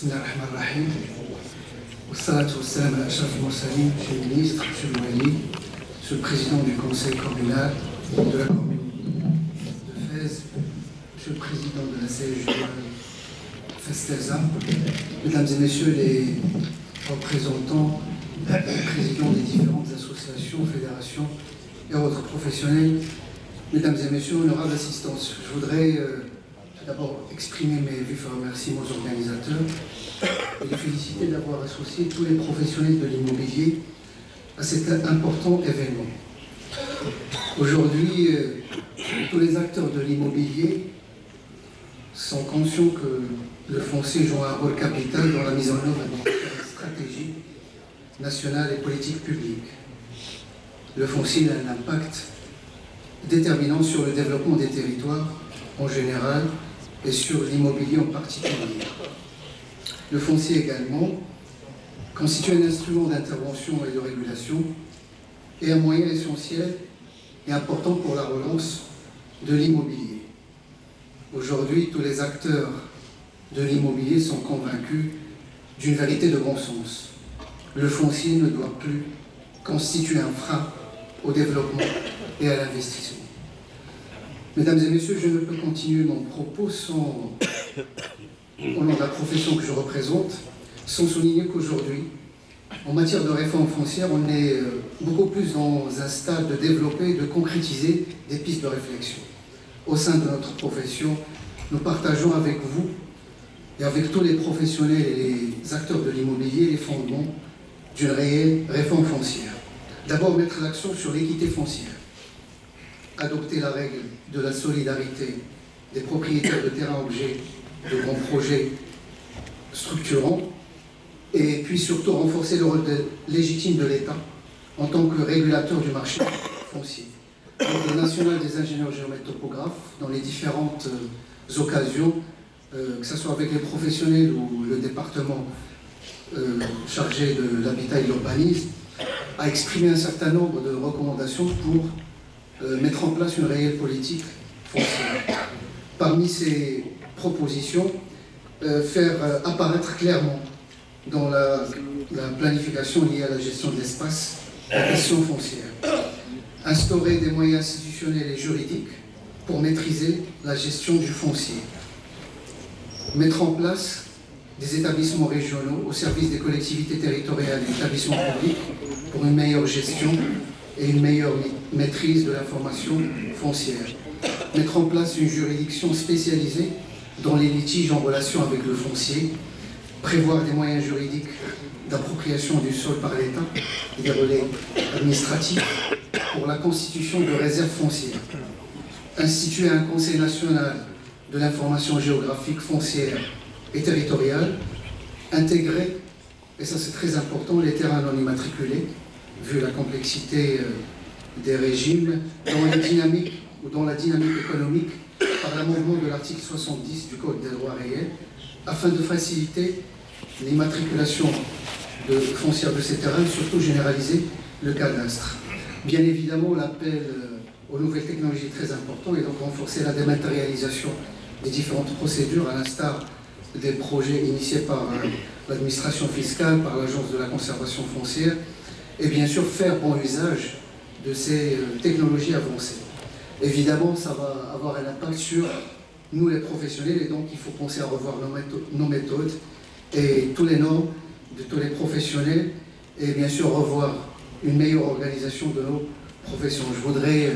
Bismillahirrahmanirrahim. Wassalatu wassalam ala ashraf al-mursalin, Monsieur le ministre, Monsieur le Wali, Monsieur le Président du Conseil communal de la commune de Fès, Monsieur le Président de la CEJ Fès-Telsa, Mesdames et Messieurs les représentants, présidents des différentes associations, fédérations et autres professionnels, Mesdames et Messieurs, honorables assistants, je voudrais tout d'abord exprimer mes vifs remerciements aux organisateurs et les féliciter d'avoir associé tous les professionnels de l'immobilier à cet important événement. Aujourd'hui, tous les acteurs de l'immobilier sont conscients que le foncier joue un rôle capital dans la mise en œuvre de différentes stratégies nationales et politiques publiques. Le foncier a un impact déterminant sur le développement des territoires en général et sur l'immobilier en particulier. Le foncier également constitue un instrument d'intervention et de régulation et un moyen essentiel et important pour la relance de l'immobilier. Aujourd'hui, tous les acteurs de l'immobilier sont convaincus d'une vérité de bon sens. Le foncier ne doit plus constituer un frein au développement et à l'investissement. Mesdames et Messieurs, je ne peux continuer mon propos sans, au nom de la profession que je représente, sans souligner qu'aujourd'hui, en matière de réforme foncière, on est beaucoup plus dans un stade de développer, de concrétiser des pistes de réflexion. Au sein de notre profession, nous partageons avec vous et avec tous les professionnels et les acteurs de l'immobilier les fondements d'une réelle réforme foncière. D'abord, mettre l'accent sur l'équité foncière. Adopter la règle de la solidarité des propriétaires de terrains-objets de grands projets structurants et puis surtout renforcer le rôle légitime de l'État en tant que régulateur du marché foncier. Le national des ingénieurs géomètres topographes dans les différentes occasions, que ce soit avec les professionnels ou le département chargé de l'habitat et de l'urbanisme, a exprimé un certain nombre de recommandations pour mettre en place une réelle politique foncière. Parmi ces propositions, faire apparaître clairement dans la planification liée à la gestion de l'espace la question foncière. Instaurer des moyens institutionnels et juridiques pour maîtriser la gestion du foncier. Mettre en place des établissements régionaux au service des collectivités territoriales et établissements publics pour une meilleure gestion et une meilleure maîtrise de l'information foncière. Mettre en place une juridiction spécialisée dans les litiges en relation avec le foncier, prévoir des moyens juridiques d'appropriation du sol par l'État et des relais administratifs pour la constitution de réserves foncières. Instituer un Conseil national de l'information géographique, foncière et territoriale, intégrer, et ça c'est très important, les terrains non immatriculés, vu la complexité des régimes, dans la dynamique économique par l'amendement de l'article 70 du Code des droits réels, afin de faciliter l'immatriculation foncière de ces terrains, surtout généraliser le cadastre. Bien évidemment, l'appel aux nouvelles technologies est très important et donc renforcer la dématérialisation des différentes procédures, à l'instar des projets initiés par l'administration fiscale, par l'Agence de la conservation foncière, et bien sûr faire bon usage de ces technologies avancées. Évidemment, ça va avoir un impact sur nous les professionnels et donc il faut penser à revoir nos méthodes et tous les normes de tous les professionnels et bien sûr revoir une meilleure organisation de nos professions. Je voudrais,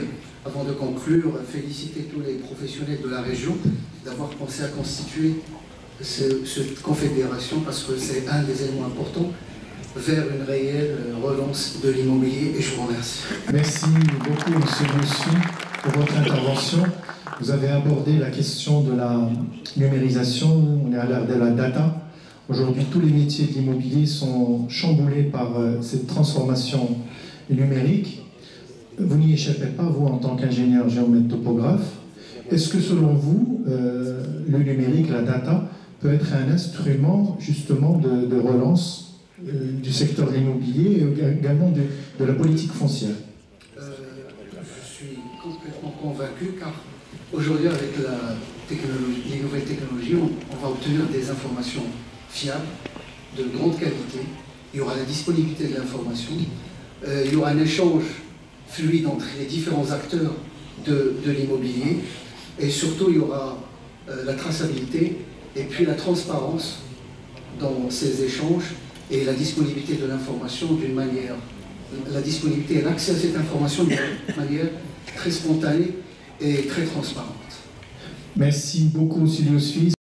avant de conclure, féliciter tous les professionnels de la région d'avoir pensé à constituer cette confédération parce que c'est un des éléments importants vers une réelle relance de l'immobilier et je vous remercie. Merci beaucoup M. Moussu pour votre intervention. Vous avez abordé la question de la numérisation, on est à l'ère de la data. Aujourd'hui, tous les métiers de l'immobilier sont chamboulés par cette transformation numérique. Vous n'y échappez pas, vous, en tant qu'ingénieur géomètre topographe. Est-ce que, selon vous, le numérique, la data, peut être un instrument, justement, de relance du secteur de l'immobilier et également de la politique foncière? Je suis complètement convaincu, car aujourd'hui, avec les nouvelles technologies, on va obtenir des informations fiable, de grande qualité. Il y aura la disponibilité de l'information. Il y aura un échange fluide entre les différents acteurs de l'immobilier. Et surtout, il y aura la traçabilité et puis la transparence dans ces échanges et la disponibilité de l'information d'une manière, la disponibilité et l'accès à cette information d'une manière très spontanée et très transparente. Merci beaucoup, Silius Fils.